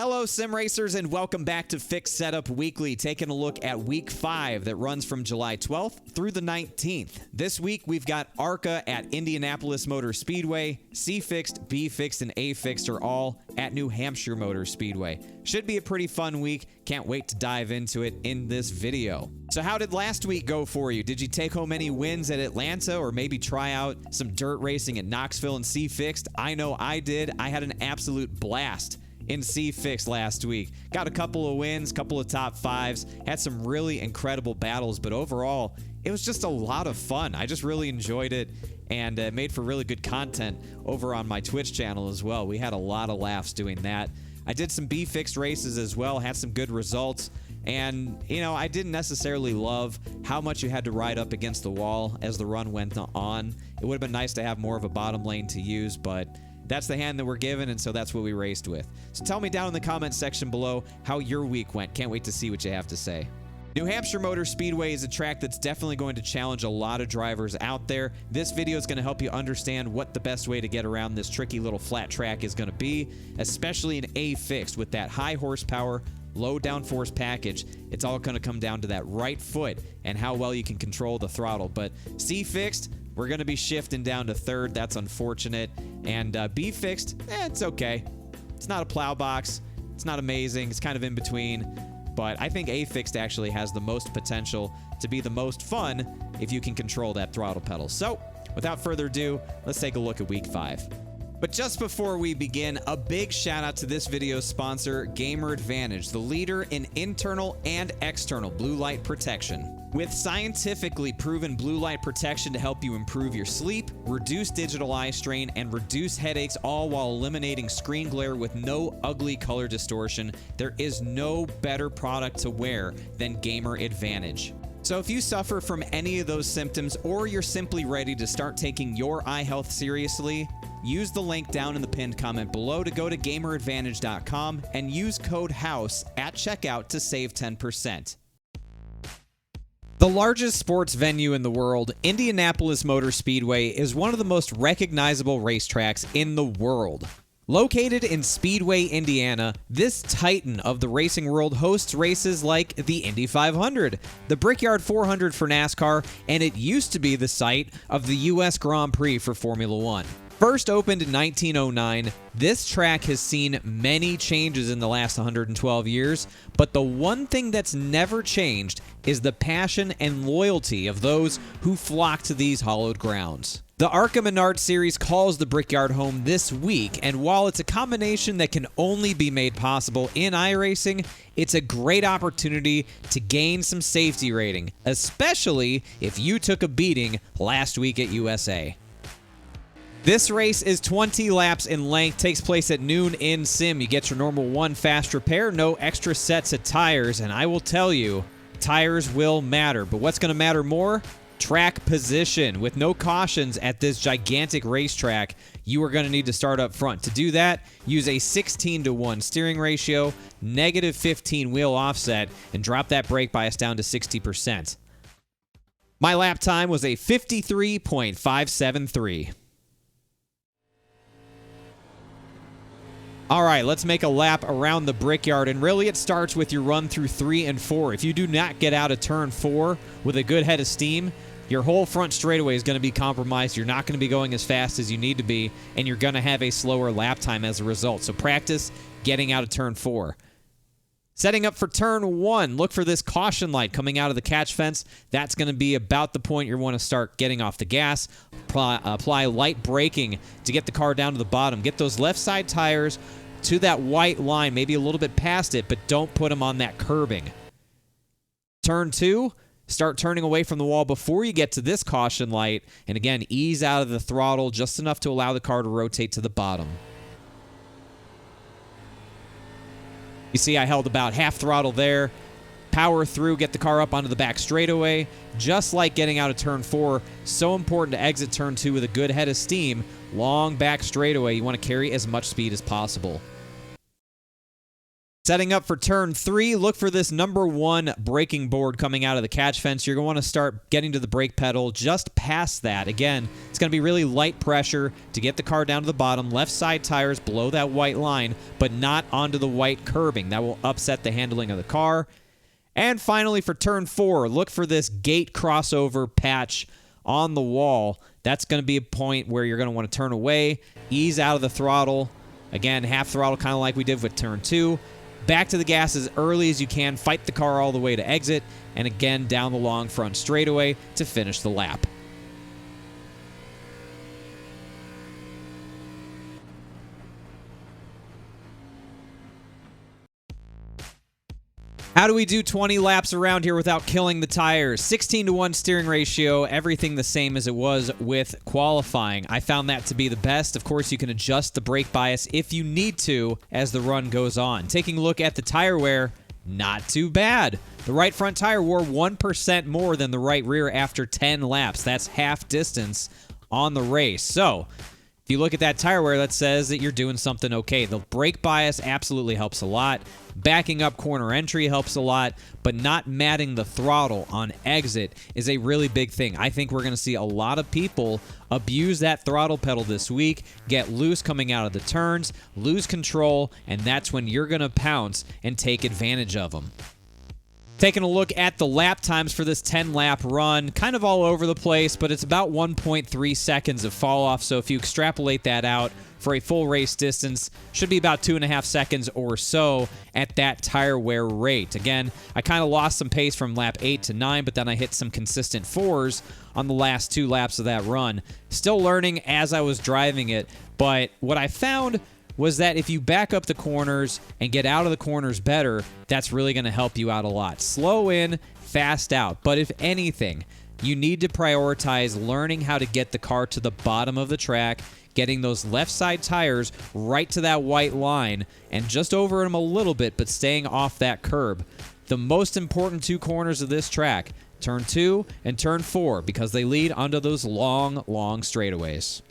Hello, sim racers, and welcome back to Fixed Setup Weekly, taking a look at Week 5 that runs from July 12th through the 19th. This week, we've got Arca at Indianapolis Motor Speedway, C Fixed, B Fixed, and A Fixed are all at New Hampshire Motor Speedway. Should be a pretty fun week. Can't wait to dive into it in this video. So how did last week go for you? Did you take home any wins at Atlanta or maybe try out some dirt racing at Knoxville and C Fixed? I know I did. I had an absolute blast in C Fixed last week. Got a couple of wins, couple of top fives, had some really incredible battles, but overall, it was just a lot of fun. I just really enjoyed it and made for really good content over on my Twitch channel as well. We had a lot of laughs doing that. I did some B Fixed races as well, had some good results, and, you know, I didn't necessarily love how much you had to ride up against the wall as the run went on. It would have been nice to have more of a bottom lane to use, but that's the hand that we're given, and so that's what we raced with. So tell me down in the comments section below how your week went. Can't wait to see what you have to say. New Hampshire Motor Speedway is a track that's definitely going to challenge a lot of drivers out there. This video is going to help you understand what the best way to get around this tricky little flat track is going to be, especially in A Fixed with that high horsepower, low downforce package. It's all going to come down to that right foot and how well you can control the throttle. But C Fixed, we're going to be shifting down to third. That's unfortunate. And B Fixed, it's okay. It's not a plow box. It's not amazing. It's kind of in between. But I think A Fixed actually has the most potential to be the most fun if you can control that throttle pedal. So, without further ado, let's take a look at Week 5. But just before we begin, a big shout out to this video's sponsor, Gamer Advantage, the leader in internal and external blue light protection. With scientifically proven blue light protection to help you improve your sleep, reduce digital eye strain, and reduce headaches, all while eliminating screen glare with no ugly color distortion, there is no better product to wear than Gamer Advantage. So if you suffer from any of those symptoms, or you're simply ready to start taking your eye health seriously, use the link down in the pinned comment below to go to gameradvantage.com and use code HOUSE at checkout to save 10%. The largest sports venue in the world, Indianapolis Motor Speedway, is one of the most recognizable racetracks in the world. Located in Speedway, Indiana, this titan of the racing world hosts races like the Indy 500, the Brickyard 400 for NASCAR, and it used to be the site of the U.S. Grand Prix for Formula One. First opened in 1909, this track has seen many changes in the last 112 years, but the one thing that's never changed is the passion and loyalty of those who flock to these hallowed grounds. The Arca Menard Series calls the Brickyard home this week, and while it's a combination that can only be made possible in iRacing, it's a great opportunity to gain some safety rating, especially if you took a beating last week at USA. This race is 20 laps in length, takes place at noon in sim. You get your normal one fast repair, no extra sets of tires, and I will tell you, tires will matter. But what's going to matter more? Track position. With no cautions at this gigantic racetrack, you are going to need to start up front. To do that, use a 16:1 steering ratio, -15 wheel offset, and drop that brake bias down to 60%. My lap time was a 53.573. All right, let's make a lap around the Brickyard, and really it starts with your run through 3 and 4. If you do not get out of turn 4 with a good head of steam, your whole front straightaway is going to be compromised. You're not going to be going as fast as you need to be, and you're going to have a slower lap time as a result. So practice getting out of turn 4. Setting up for turn 1, look for this caution light coming out of the catch fence. That's going to be about the point you want to start getting off the gas. Apply light braking to get the car down to the bottom. Get those left side tires to that white line, maybe a little bit past it, but don't put them on that curbing. Turn 2, start turning away from the wall before you get to this caution light. And again, ease out of the throttle just enough to allow the car to rotate to the bottom. You see I held about half throttle there. Power through, get the car up onto the back straightaway. Just like getting out of turn 4, so important to exit turn 2 with a good head of steam. Long back straightaway, you want to carry as much speed as possible. Setting up for turn 3, look for this number 1 braking board coming out of the catch fence. You're going to want to start getting to the brake pedal just past that. Again, it's going to be really light pressure to get the car down to the bottom. Left side tires below that white line, but not onto the white curbing. That will upset the handling of the car. And finally, for turn 4, look for this gate crossover patch on the wall. That's going to be a point where you're going to want to turn away, ease out of the throttle. Again, half throttle, kind of like we did with turn 2. Back to the gas as early as you can, fight the car all the way to exit, and again down the long front straightaway to finish the lap. How do we do 20 laps around here without killing the tires? 16-to-1 steering ratio, everything the same as it was with qualifying. I found that to be the best. Of course, you can adjust the brake bias if you need to as the run goes on. Taking a look at the tire wear, not too bad. The right front tire wore 1% more than the right rear after 10 laps. That's half distance on the race. So, if you look at that tire wear, that says that you're doing something okay. The brake bias absolutely helps a lot. Backing up corner entry helps a lot, but not matting the throttle on exit is a really big thing. I think we're going to see a lot of people abuse that throttle pedal this week, get loose coming out of the turns, lose control, and that's when you're going to pounce and take advantage of them. Taking a look at the lap times for this 10-lap run, kind of all over the place, but it's about 1.3 seconds of fall off, so if you extrapolate that out for a full race distance, should be about 2.5 seconds or so at that tire wear rate. Again, I kind of lost some pace from lap 8 to 9, but then I hit some consistent 4s on the last 2 laps of that run. Still learning as I was driving it, but what I found was that if you back up the corners and get out of the corners better, that's really going to help you out a lot. Slow in, fast out. But if anything, you need to prioritize learning how to get the car to the bottom of the track, getting those left side tires right to that white line and just over them a little bit, but staying off that curb. The most important 2 corners of this track, turn 2 and turn 4, because they lead onto those long, long straightaways.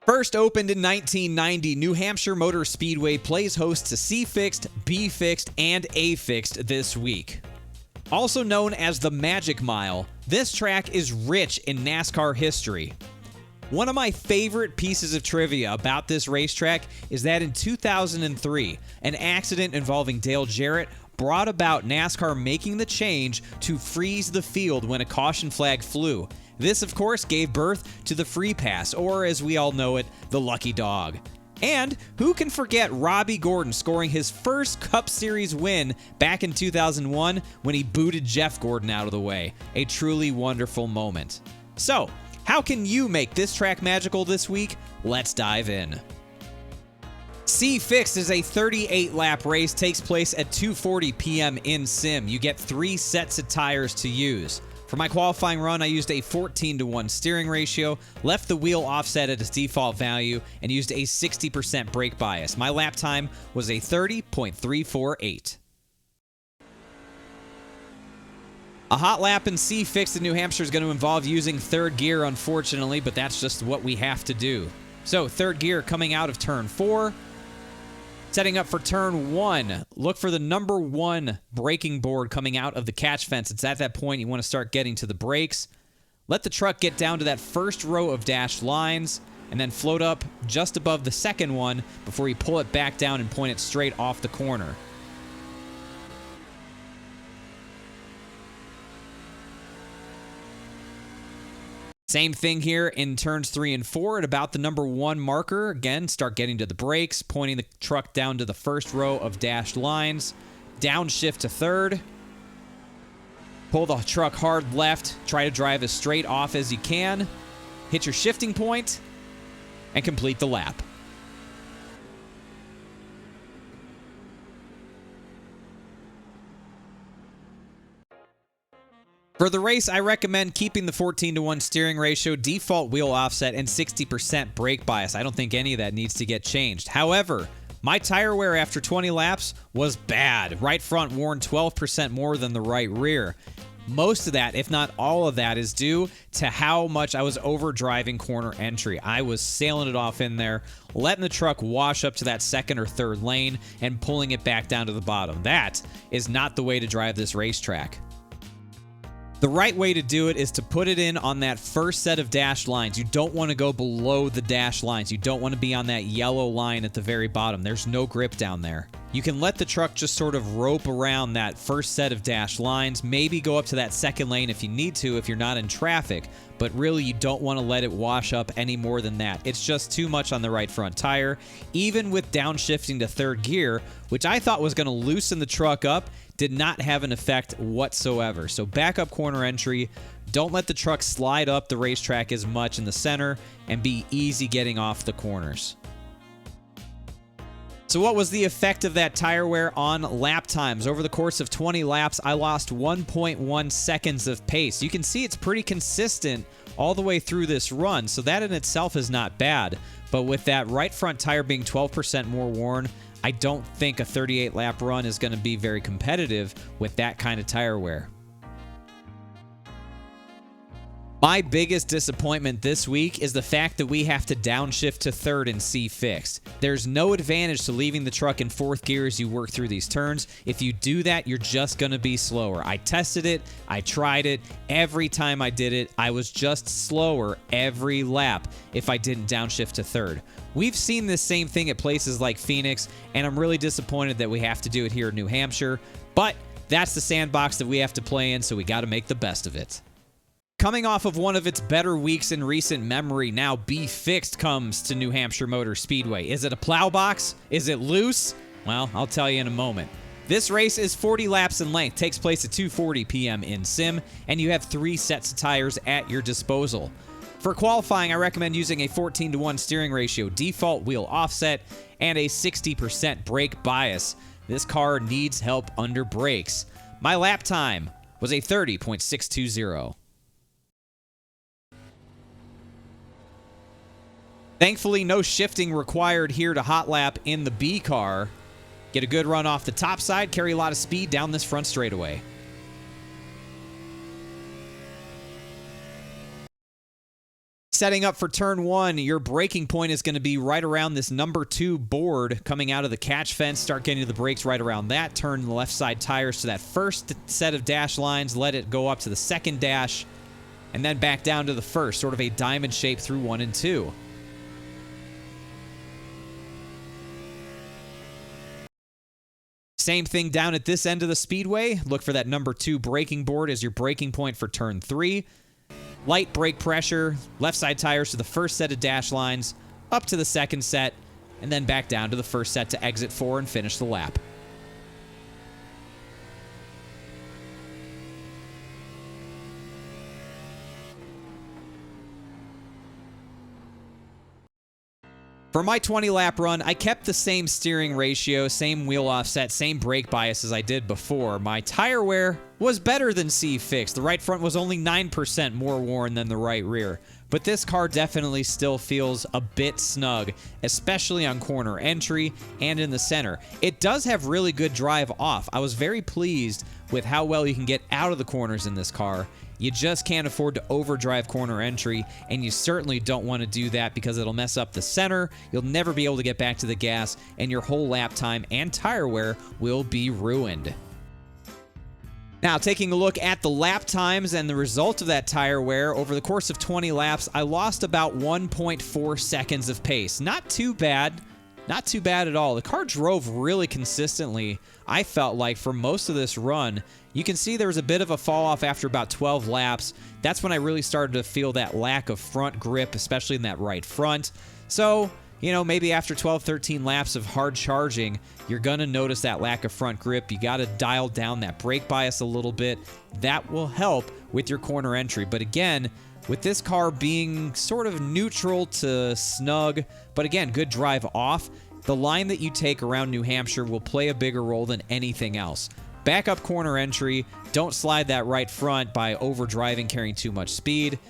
First opened in 1990, New Hampshire Motor Speedway plays host to C-Fixed, B-Fixed, and A-Fixed this week. Also known as the Magic Mile, this track is rich in NASCAR history. One of my favorite pieces of trivia about this racetrack is that in 2003, an accident involving Dale Jarrett brought about NASCAR making the change to freeze the field when a caution flag flew. This, of course, gave birth to the Free Pass, or as we all know it, the Lucky Dog. And who can forget Robbie Gordon scoring his first Cup Series win back in 2001 when he booted Jeff Gordon out of the way? A truly wonderful moment. So, how can you make this track magical this week? Let's dive in. C-Fixed is a 38-lap race, takes place at 2:40 p.m. in sim. You get 3 sets of tires to use. For my qualifying run, I used a 14-to-1 steering ratio, left the wheel offset at its default value, and used a 60% brake bias. My lap time was a 30.348. A hot lap in C-Fixed in New Hampshire is going to involve using third gear, unfortunately, but that's just what we have to do. So, third gear coming out of turn 4. Setting up for turn 1, look for the number 1 braking board coming out of the catch fence. It's at that point you want to start getting to the brakes. Let the truck get down to that first row of dashed lines, and then float up just above the second one before you pull it back down and point it straight off the corner. Same thing here in turns 3 and 4 at about the number 1 marker. Again, start getting to the brakes, pointing the truck down to the first row of dashed lines. Downshift to third. Pull the truck hard left. Try to drive as straight off as you can. Hit your shifting point and complete the lap. For the race, I recommend keeping the 14-to-1 steering ratio, default wheel offset, and 60% brake bias. I don't think any of that needs to get changed. However, my tire wear after 20 laps was bad. Right front worn 12% more than the right rear. Most of that, if not all of that, is due to how much I was overdriving corner entry. I was sailing it off in there, letting the truck wash up to that second or third lane and pulling it back down to the bottom. That is not the way to drive this racetrack. The right way to do it is to put it in on that first set of dashed lines. You don't want to go below the dashed lines. You don't want to be on that yellow line at the very bottom. There's no grip down there. You can let the truck just sort of rope around that first set of dashed lines, maybe go up to that second lane if you need to if you're not in traffic, but really you don't want to let it wash up any more than that. It's just too much on the right front tire. Even with downshifting to third gear, which I thought was going to loosen the truck up, did not have an effect whatsoever. So back up corner entry, don't let the truck slide up the racetrack as much in the center, and be easy getting off the corners. So what was the effect of that tire wear on lap times? Over the course of 20 laps, I lost 1.1 seconds of pace. You can see it's pretty consistent all the way through this run, so that in itself is not bad. But with that right front tire being 12% more worn, I don't think a 38-lap run is going to be very competitive with that kind of tire wear. My biggest disappointment this week is the fact that we have to downshift to third and see fixed. There's no advantage to leaving the truck in fourth gear as you work through these turns. If you do that, you're just going to be slower. I tested it. I tried it. Every time I did it, I was just slower every lap if I didn't downshift to third. We've seen this same thing at places like Phoenix, and I'm really disappointed that we have to do it here in New Hampshire. But that's the sandbox that we have to play in, so we got to make the best of it. Coming off of one of its better weeks in recent memory, now Be Fixed comes to New Hampshire Motor Speedway. Is it a plow box? Is it loose? Well, I'll tell you in a moment. This race is 40 laps in length, takes place at 2:40 p.m. in sim, and you have 3 sets of tires at your disposal. For qualifying, I recommend using a 14:1 steering ratio, default wheel offset, and a 60% brake bias. This car needs help under brakes. My lap time was a 30.620. Thankfully, no shifting required here to hot lap in the B car. Get a good run off the top side, carry a lot of speed down this front straightaway. Setting up for turn 1, your braking point is going to be right around this number 2 board coming out of the catch fence. Start getting to the brakes right around that. Turn the left side tires to that first set of dash lines. Let it go up to the second dash, and then back down to the first, sort of a diamond shape through 1 and 2. Same thing down at this end of the speedway. Look for that number 2 braking board as your braking point for turn 3. Light brake pressure, left side tires to the first set of dash lines, up to the second set, and then back down to the first set to exit 4 and finish the lap. For my 20-lap run, I kept the same steering ratio, same wheel offset, same brake bias as I did before. My tire wear was better than C fixed. The right front was only 9% more worn than the right rear. But this car definitely still feels a bit snug, especially on corner entry and in the center. It does have really good drive off. I was very pleased with how well you can get out of the corners in this car. You just can't afford to overdrive corner entry, and you certainly don't want to do that because it'll mess up the center. You'll never be able to get back to the gas, and your whole lap time and tire wear will be ruined. Now, taking a look at the lap times and the result of that tire wear, over the course of 20 laps, I lost about 1.4 seconds of pace. Not too bad. Not too bad at all. The car drove really consistently, I felt like, for most of this run. You can see there was a bit of a fall off after about 12 laps. That's when I really started to feel that lack of front grip, especially in that right front. So, you know, maybe after 12, 13 laps of hard charging, you're going to notice that lack of front grip. You got to dial down that brake bias a little bit. That will help with your corner entry. But again, with this car being sort of neutral to snug, but again, good drive off, the line that you take around New Hampshire will play a bigger role than anything else. Back up corner entry. Don't slide that right front by overdriving, carrying too much speed.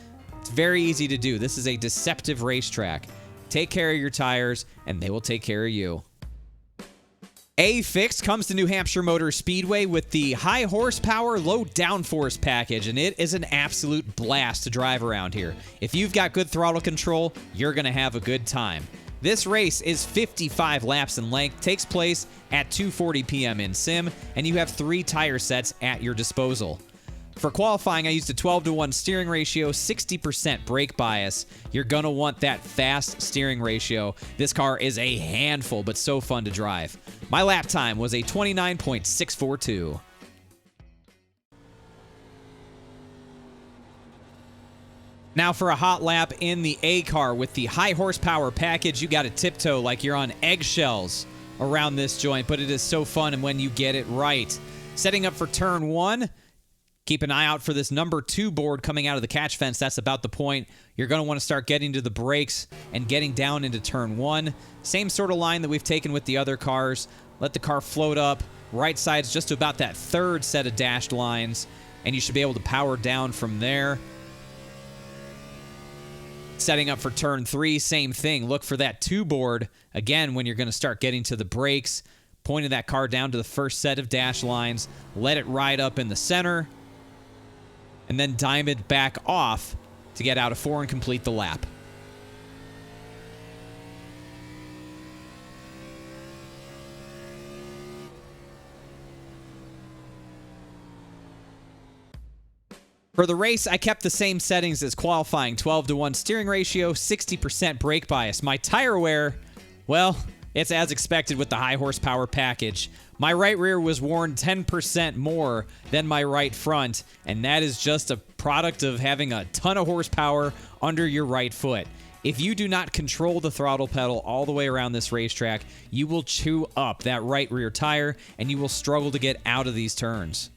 It's very easy to do. This is a deceptive racetrack. Take care of your tires, and they will take care of you. A-Fix comes to New Hampshire Motor Speedway with the high horsepower, low downforce package, and it is an absolute blast to drive around here. If you've got good throttle control, you're going to have a good time. This race is 55 laps in length, takes place at 2:40 p.m. in sim, and you have 3 tire sets at your disposal. For qualifying, I used a 12-to-1 steering ratio, 60% brake bias. You're going to want that fast steering ratio. This car is a handful, but so fun to drive. My lap time was a 29.642. Now for a hot lap in the A car with the high horsepower package, you got to tiptoe like you're on eggshells around this joint, but it is so fun and when you get it right. Setting up for turn 1. Keep an eye out for this number 2 board coming out of the catch fence. That's about the point. You're going to want to start getting to the brakes and getting down into turn 1. Same sort of line that we've taken with the other cars. Let the car float up. Right side's just about that 3rd set of dashed lines, and you should be able to power down from there. Setting up for turn 3, same thing. Look for that 2 board. Again, when you're going to start getting to the brakes, pointing that car down to the first set of dash lines. Let it ride up in the center, and then dime it back off to get out of 4 and complete the lap. For the race, I kept the same settings as qualifying, 12-to-1 steering ratio, 60% brake bias. My tire wear, well, it's as expected with the high horsepower package. My right rear was worn 10% more than my right front, and that is just a product of having a ton of horsepower under your right foot. If you do not control the throttle pedal all the way around this racetrack, you will chew up that right rear tire, and you will struggle to get out of these turns.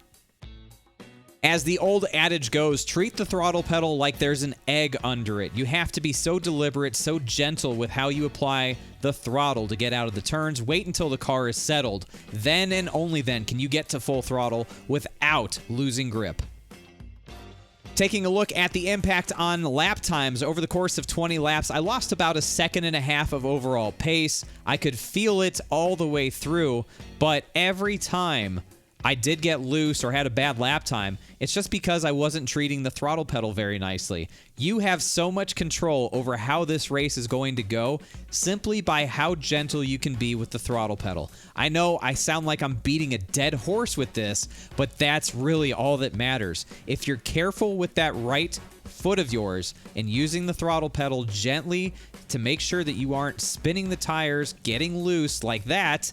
As the old adage goes, treat the throttle pedal like there's an egg under it. You have to be so deliberate, so gentle with how you apply the throttle to get out of the turns. Wait until the car is settled. Then and only then can you get to full throttle without losing grip. Taking a look at the impact on lap times over the course of 20 laps, I lost about 1.5 seconds of overall pace. I could feel it all the way through, but every time I did get loose or had a bad lap time, it's just because I wasn't treating the throttle pedal very nicely. You have so much control over how this race is going to go simply by how gentle you can be with the throttle pedal. I know I sound like I'm beating a dead horse with this, but that's really all that matters. If you're careful with that right foot of yours and using the throttle pedal gently to make sure that you aren't spinning the tires, getting loose like that,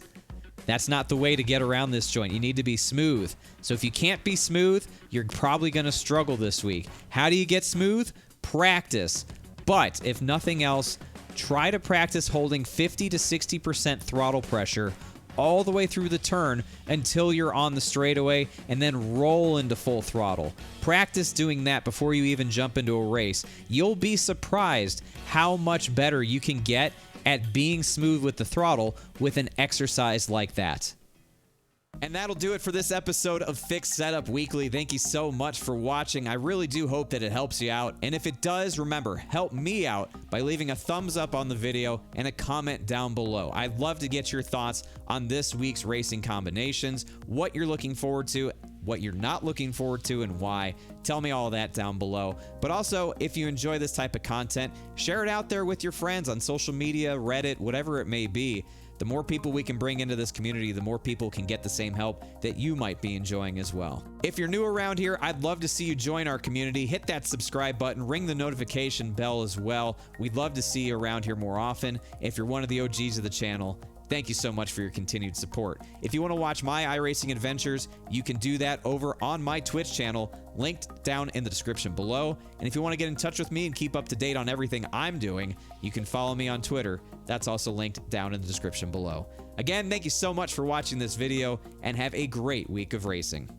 that's not the way to get around this joint. You need to be smooth. So if you can't be smooth, you're probably going to struggle this week. How do you get smooth? Practice. But if nothing else, try to practice holding 50 to 60% throttle pressure all the way through the turn until you're on the straightaway and then roll into full throttle. Practice doing that before you even jump into a race. You'll be surprised how much better you can get at being smooth with the throttle with an exercise like that. And that'll do it for this episode of Fix Setup Weekly. Thank you so much for watching. I really do hope that it helps you out. And if it does, remember, help me out by leaving a thumbs up on the video and a comment down below. I'd love to get your thoughts on this week's racing combinations, what you're looking forward to, what you're not looking forward to, and why. Tell me all that down below. But also, if you enjoy this type of content, share it out there with your friends on social media, Reddit, whatever it may be. The more people we can bring into this community, the more people can get the same help that you might be enjoying as well. If you're new around here, I'd love to see you join our community. Hit that subscribe button, ring the notification bell as well. We'd love to see you around here more often. If you're one of the OGs of the channel, thank you so much for your continued support. If you want to watch my iRacing adventures, you can do that over on my Twitch channel, linked down in the description below. And if you want to get in touch with me and keep up to date on everything I'm doing, you can follow me on Twitter. That's also linked down in the description below. Again, thank you so much for watching this video, and have a great week of racing.